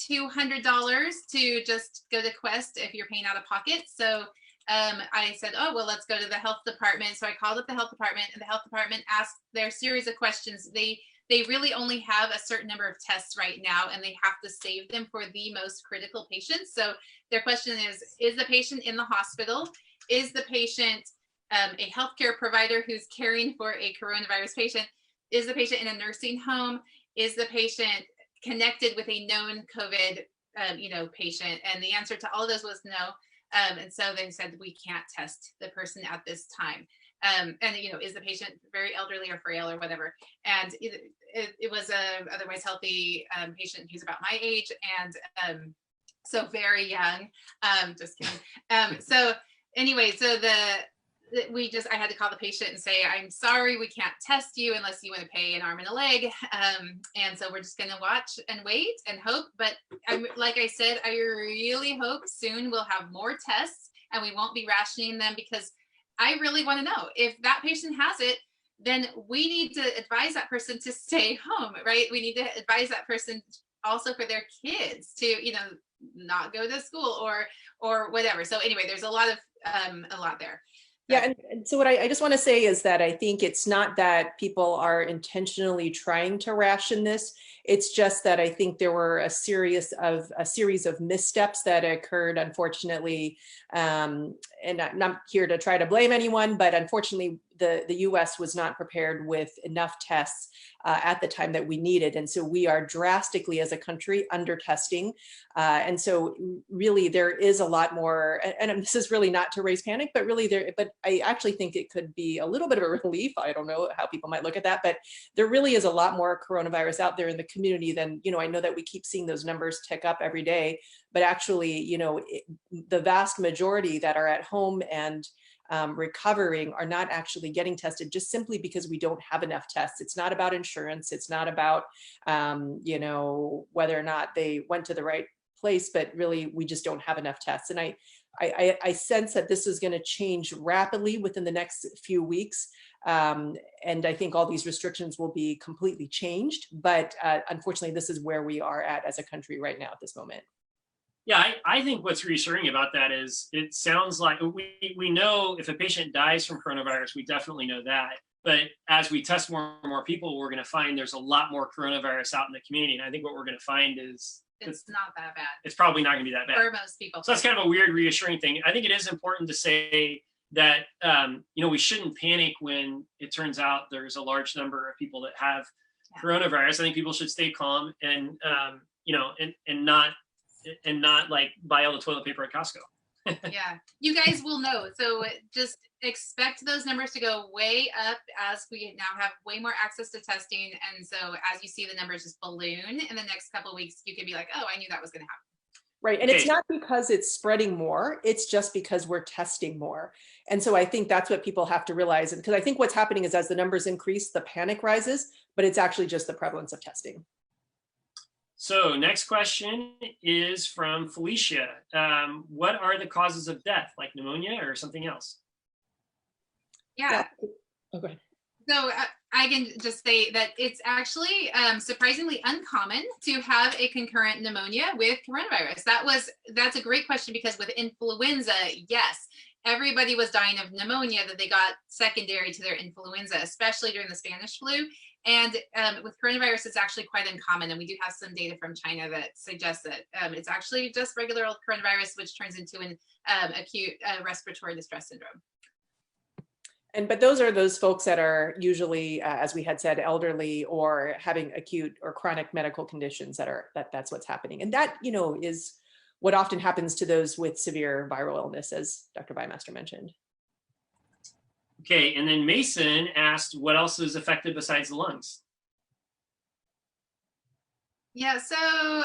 $200 to just go to Quest if you're paying out of pocket. So I said, oh, well, let's go to the health department. So I called up the health department, and the health department asked their series of questions. They really only have a certain number of tests right now, and they have to save them for the most critical patients. So their question is the patient in the hospital? Is the patient a healthcare provider who's caring for a coronavirus patient? Is the patient in a nursing home? Is the patient connected with a known COVID, patient? And the answer to all of those was no. And so they said, we can't test the person at this time. Is the patient very elderly or frail or whatever? And it was a otherwise healthy patient who's about my age, and so very young. Just kidding. So I had to call the patient and say, I'm sorry, we can't test you unless you want to pay an arm and a leg. And so we're just going to watch and wait and hope. But like I said, I really hope soon we'll have more tests and we won't be rationing them, because I really want to know if that patient has it, then we need to advise that person to stay home, right? We need to advise that person also for their kids to, not go to school or whatever. So anyway, there's a lot there. Yeah, and so what I just want to say is that I think it's not that people are intentionally trying to ration this. It's just that I think there were a series of missteps that occurred, unfortunately. And I'm not here to try to blame anyone, but unfortunately, the U.S. was not prepared with enough tests at the time that we needed. And so we are drastically as a country under testing. And so really there is a lot more, and this is really not to raise panic, but I actually think it could be a little bit of a relief. I don't know how people might look at that, but there really is a lot more coronavirus out there in the community than, I know that we keep seeing those numbers tick up every day, but actually, the vast majority that are at home and recovering are not actually getting tested, just simply because we don't have enough tests. It's not about insurance. It's not about, whether or not they went to the right place, but really we just don't have enough tests. And I sense that this is going to change rapidly within the next few weeks. And I think all these restrictions will be completely changed. But unfortunately, this is where we are at as a country right now at this moment. Yeah, I think what's reassuring about that is it sounds like we know if a patient dies from coronavirus, we definitely know that. But as we test more and more people, we're going to find there's a lot more coronavirus out in the community. And I think what we're going to find is it's not that bad. It's probably not going to be that bad for most people. So that's kind of a weird reassuring thing. I think it is important to say that, we shouldn't panic when it turns out there's a large number of people that have coronavirus. I think people should stay calm and, and not like buy all the toilet paper at Costco. Yeah, you guys will know. So just expect those numbers to go way up as we now have way more access to testing. And so as you see the numbers just balloon in the next couple of weeks, you could be like, oh, I knew that was going to happen. Right. And it's not because it's spreading more, it's just because we're testing more. And so I think that's what people have to realize. And because I think what's happening is as the numbers increase, the panic rises, but it's actually just the prevalence of testing. So next question is from Felicia. What are the causes of death, like pneumonia or something else? Yeah. Okay. So I can just say that it's actually surprisingly uncommon to have a concurrent pneumonia with coronavirus. That's a great question, because with influenza, yes, everybody was dying of pneumonia that they got secondary to their influenza, especially during the Spanish flu. And with coronavirus, it's actually quite uncommon. And we do have some data from China that suggests that it's actually just regular old coronavirus, which turns into an acute respiratory distress syndrome. But those are those folks that are usually, as we had said, elderly or having acute or chronic medical conditions that's what's happening. And that, is what often happens to those with severe viral illness, as Dr. Bymaster mentioned. Okay, and then Mason asked, what else is affected besides the lungs? Yeah, so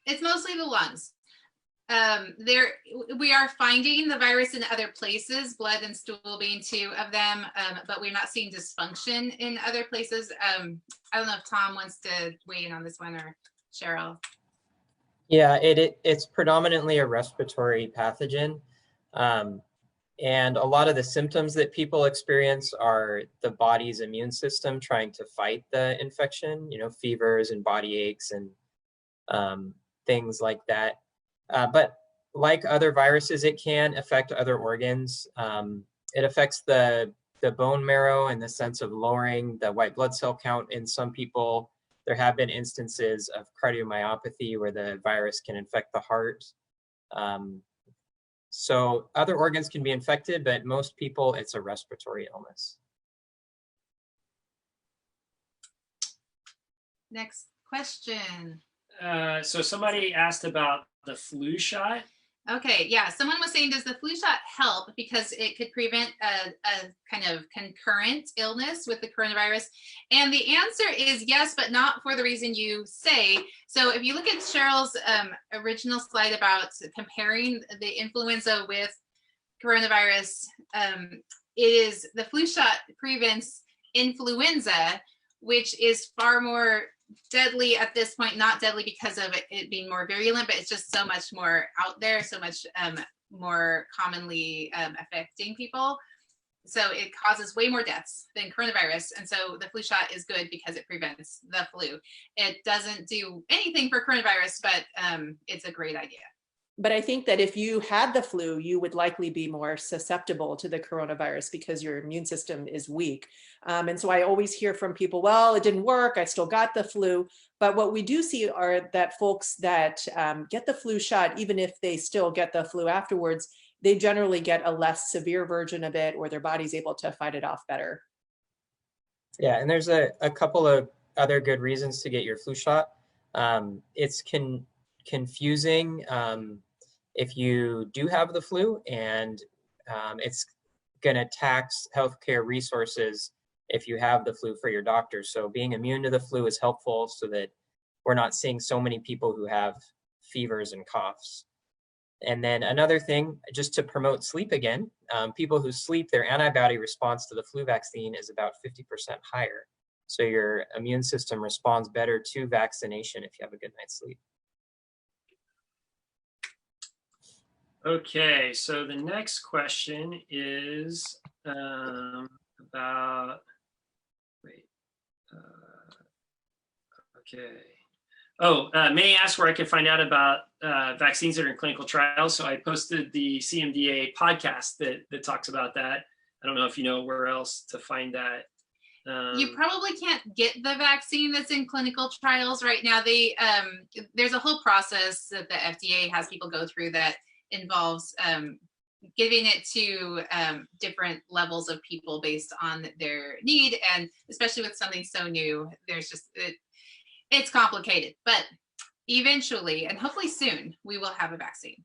it's mostly the lungs. We are finding the virus in other places, blood and stool being two of them, but we're not seeing dysfunction in other places. I don't know if Tom wants to weigh in on this one, or Cheryl. Yeah, it's predominantly a respiratory pathogen. And a lot of the symptoms that people experience are the body's immune system trying to fight the infection, fevers and body aches and things like that. But like other viruses, it can affect other organs. It affects the bone marrow in the sense of lowering the white blood cell count in some people. There have been instances of cardiomyopathy where the virus can infect the heart. So other organs can be infected, but most people, it's a respiratory illness. Next question. So somebody asked about the flu shot. Okay, yeah, someone was saying, does the flu shot help because it could prevent a kind of concurrent illness with the coronavirus? And the answer is yes, but not for the reason you say. So if you look at Cheryl's original slide about comparing the influenza with coronavirus, the flu shot prevents influenza, which is far more deadly at this point. Not deadly because of it being more virulent, but it's just so much more out there, so much more commonly affecting people. So it causes way more deaths than coronavirus. And so the flu shot is good because it prevents the flu. It doesn't do anything for coronavirus, but it's a great idea. But I think that if you had the flu, you would likely be more susceptible to the coronavirus because your immune system is weak. And so I always hear from people, well, it didn't work, I still got the flu. But what we do see are that folks that get the flu shot, even if they still get the flu afterwards, they generally get a less severe version of it, or their body's able to fight it off better. Yeah, and there's a couple of other good reasons to get your flu shot. It's confusing if you do have the flu, and it's going to tax healthcare resources if you have the flu for your doctor. So being immune to the flu is helpful so that we're not seeing so many people who have fevers and coughs. And then another thing, just to promote sleep again, people who sleep, their antibody response to the flu vaccine is about 50% higher. So your immune system responds better to vaccination if you have a good night's sleep. Okay, so the next question is about, okay. Oh, May asked where I could find out about vaccines that are in clinical trials. So I posted the CMDA podcast that talks about that. I don't know if you know where else to find that. You probably can't get the vaccine that's in clinical trials right now. There's a whole process that the FDA has people go through that involves giving it to different levels of people based on their need. And especially with something so new, there's just, it's complicated, but eventually, and hopefully soon, we will have a vaccine.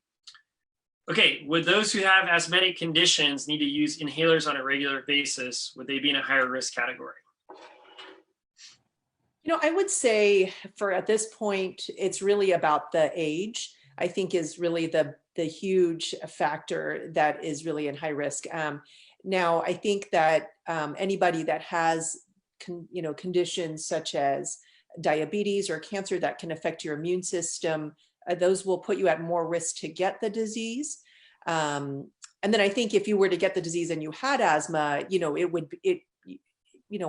Okay, would those who have asthmatic conditions need to use inhalers on a regular basis? Would they be in a higher risk category? I would say for at this point, it's really about the age, I think is really the huge factor that is really in high risk. Now, I think that anybody that has, conditions such as diabetes or cancer that can affect your immune system, those will put you at more risk to get the disease. And then I think if you were to get the disease and you had asthma,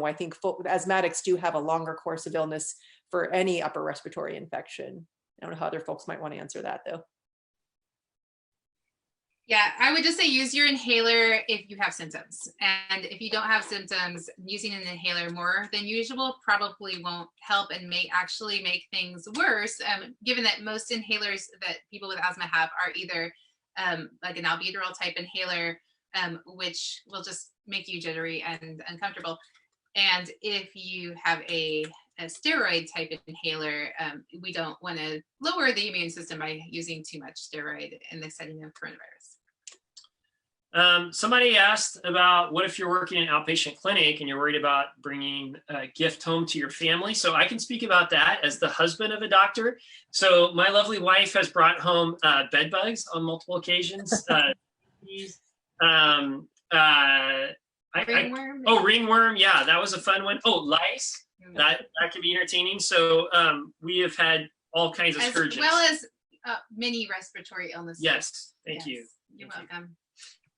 I think asthmatics do have a longer course of illness for any upper respiratory infection. I don't know how other folks might want to answer that though. Yeah, I would just say use your inhaler if you have symptoms. And if you don't have symptoms, using an inhaler more than usual probably won't help and may actually make things worse, given that most inhalers that people with asthma have are either like an albuterol type inhaler, which will just make you jittery and uncomfortable. And if you have a steroid type inhaler, we don't want to lower the immune system by using too much steroid in the setting of coronavirus. Somebody asked about what if you're working in an outpatient clinic and you're worried about bringing a gift home to your family. So I can speak about that as the husband of a doctor. So my lovely wife has brought home bed bugs on multiple occasions. Ringworm? Ringworm. Yeah, that was a fun one. Oh, lice. That can be entertaining. So we have had all kinds of scourges. As well as many respiratory illnesses. Yes, thank you. You're welcome.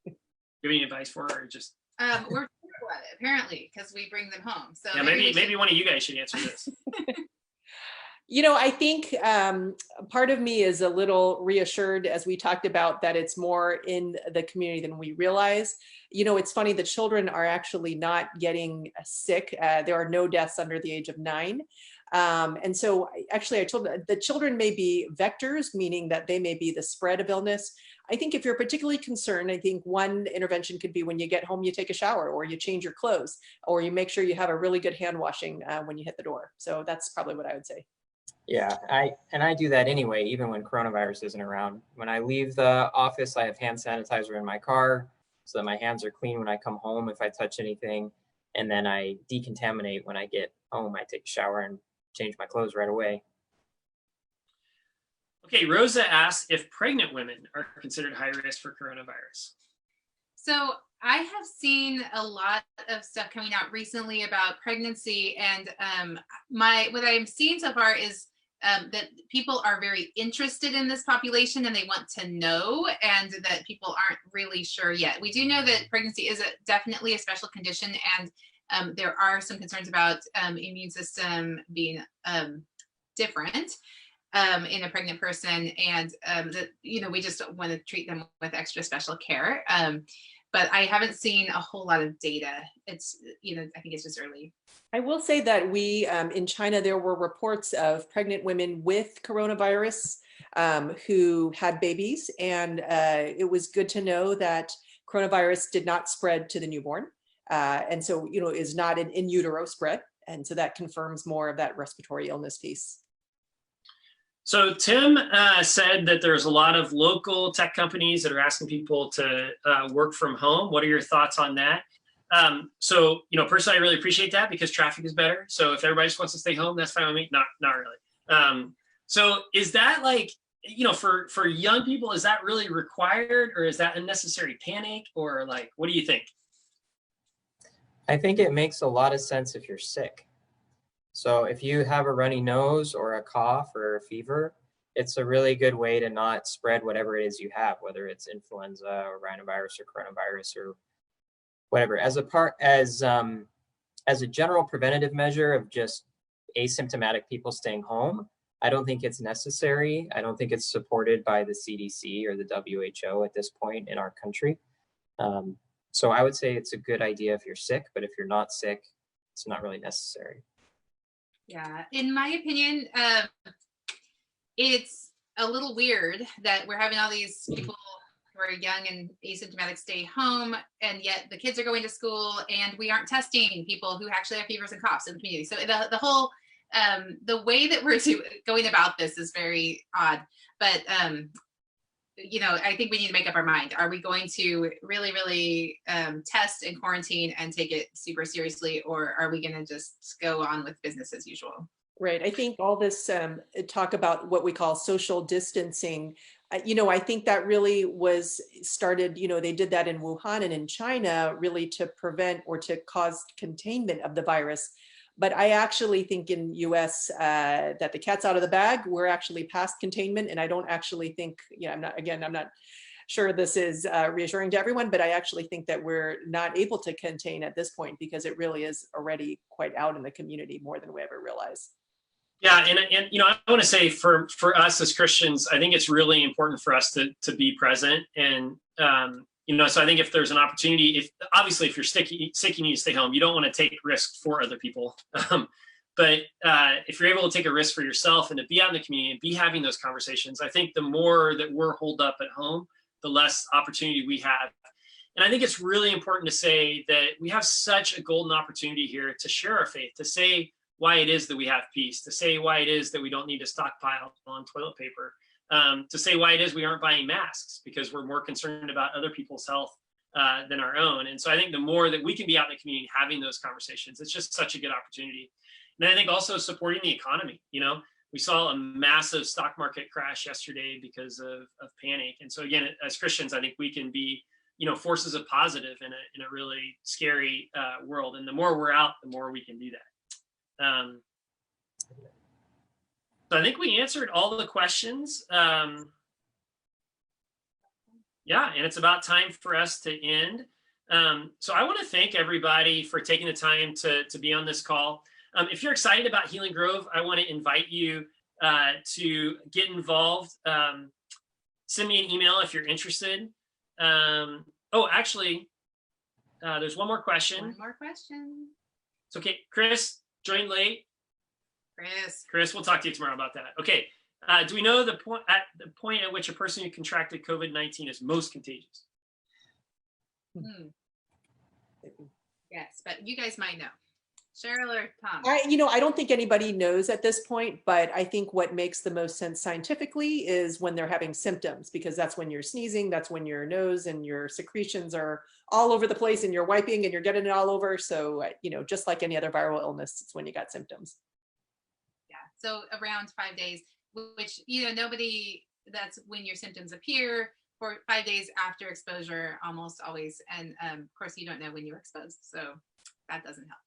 Do you have any advice for her, or just? We're terrible at it, apparently, because we bring them home. So yeah, maybe one of you guys should answer this. I think part of me is a little reassured as we talked about that it's more in the community than we realize. It's funny, the children are actually not getting sick. There are no deaths under the age of 9. And so actually I told the children may be vectors, meaning that they may be the spread of illness. I think if you're particularly concerned, I think one intervention could be when you get home, you take a shower or you change your clothes or you make sure you have a really good hand washing when you hit the door. So that's probably what I would say. Yeah, I do that anyway, even when coronavirus isn't around. When I leave the office, I have hand sanitizer in my car so that my hands are clean when I come home if I touch anything. And then I decontaminate when I get home. I take a shower and change my clothes right away. Okay, Rosa asked if pregnant women are considered high risk for coronavirus. So I have seen a lot of stuff coming out recently about pregnancy, and what I'm seeing so far is that people are very interested in this population and they want to know, and that people aren't really sure yet. We do know that pregnancy is definitely a special condition, and there are some concerns about immune system being different in a pregnant person, and that we just want to treat them with extra special care. But I haven't seen a whole lot of data. It's I think it's just early. I will say that we in China there were reports of pregnant women with coronavirus who had babies, and it was good to know that coronavirus did not spread to the newborn, and so is not an in utero spread, and so that confirms more of that respiratory illness piece. So Tim said that there's a lot of local tech companies that are asking people to work from home. What are your thoughts on that? So personally, I really appreciate that because traffic is better. So if everybody just wants to stay home, that's fine with me. Not really. So is that like, for young people, is that really required, or is that unnecessary panic, or like, what do you think? I think it makes a lot of sense if you're sick. So if you have a runny nose or a cough or a fever, it's a really good way to not spread whatever it is you have, whether it's influenza or rhinovirus or coronavirus or whatever. As a general preventative measure of just asymptomatic people staying home, I don't think it's necessary. I don't think it's supported by the CDC or the WHO at this point in our country. So I would say it's a good idea if you're sick, but if you're not sick, it's not really necessary. Yeah, in my opinion, it's a little weird that we're having all these people who are young and asymptomatic stay home, and yet the kids are going to school and we aren't testing people who actually have fevers and coughs in the community. So the whole, the way that we're going about this is very odd, but you know, I think we need to make up our mind. Are we going to really test and quarantine and take it super seriously, or are we going to just go on with business as usual? Right. I think all this talk about what we call social distancing, you know, I think that really was started, you know, they did that in Wuhan and in China really to prevent or to cause containment of the virus. But I actually think in US that the cat's out of the bag, we're actually past containment. And I don't actually think, you know, I'm not sure this is reassuring to everyone, but I actually think that we're not able to contain at this point because it really is already quite out in the community more than we ever realized. Yeah, and you know, I want to say for us as Christians, I think it's really important for us to be present, and you know, so I think if there's an opportunity, obviously if you're sick, you need to stay home. You don't want to take risk for other people, but if you're able to take a risk for yourself and to be out in the community and be having those conversations, I think the more that we're holed up at home, the less opportunity we have. And I think it's really important to say that we have such a golden opportunity here to share our faith, to say why it is that we have peace, to say why it is that we don't need to stockpile on toilet paper, to say why it is we aren't buying masks because we're more concerned about other people's health than our own. And so I think the more that we can be out in the community having those conversations, it's just such a good opportunity. And I think also supporting the economy. You know, we saw a massive stock market crash yesterday because of panic. And so again, as Christians, I think we can be, you know, forces of positive in a really scary world. And the more we're out, the more we can do that. So I think we answered all the questions. Yeah, and it's about time for us to end. So I want to thank everybody for taking the time to be on this call. If you're excited about Healinggrove, I want to invite you to get involved. Send me an email if you're interested. Oh, actually, there's one more question. One more question. It's okay, Chris. Joined late. Chris, we'll talk to you tomorrow about that. Okay. Do we know the point at which a person who contracted COVID-19 is most contagious? Yes, but you guys might know. Cheryl or Tom? I don't think anybody knows at this point, but I think what makes the most sense scientifically is when they're having symptoms, because that's when you're sneezing, that's when your nose and your secretions are all over the place and you're wiping and you're getting it all over. So, just like any other viral illness, it's when you got symptoms. Yeah, so around 5 days, which, that's when your symptoms appear for 5 days after exposure, almost always. And of course, you don't know when you're exposed, so that doesn't help.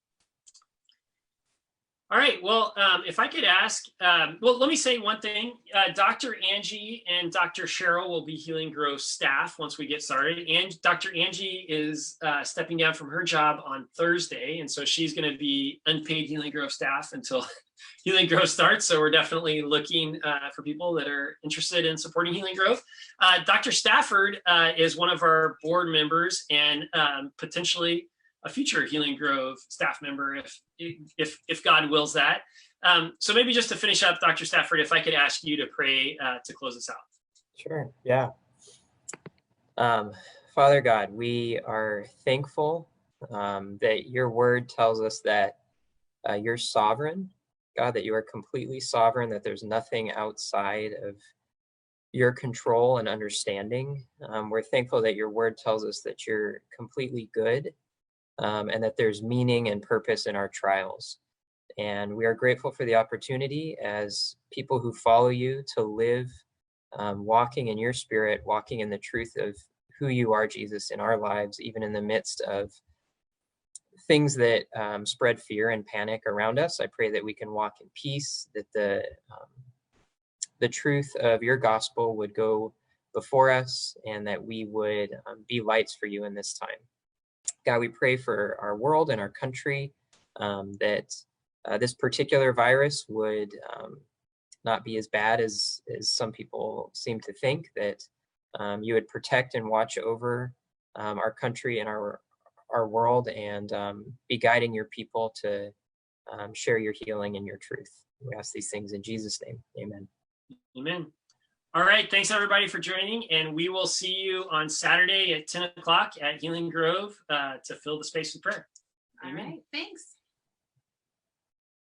All right, well, if I could ask, let me say one thing. Dr. Angie and Dr. Cheryl will be Healinggrove staff once we get started. And Dr. Angie is stepping down from her job on Thursday, and so she's going to be unpaid Healinggrove staff until Healinggrove starts. So we're definitely looking for people that are interested in supporting Healinggrove. Dr. Stafford is one of our board members and potentially a future Healinggrove staff member if God wills that. So maybe just to finish up, Dr. Stafford, if I could ask you to pray to close us out. Sure, yeah. Father God, we are thankful that your word tells us that you're sovereign, God, that you are completely sovereign, that there's nothing outside of your control and understanding. We're thankful that your word tells us that you're completely good, and that there's meaning and purpose in our trials. And we are grateful for the opportunity as people who follow you to live walking in your spirit, walking in the truth of who you are, Jesus, in our lives, even in the midst of things that spread fear and panic around us. I pray that we can walk in peace, that the truth of your gospel would go before us, and that we would be lights for you in this time. God, we pray for our world and our country, that this particular virus would not be as bad as some people seem to think, that you would protect and watch over our country and our world, and be guiding your people to share your healing and your truth. We ask these things in Jesus' name. Amen. Amen. All right. Thanks everybody for joining. And we will see you on Saturday at 10 o'clock at Healing Grove to fill the space with prayer. All right. Thanks.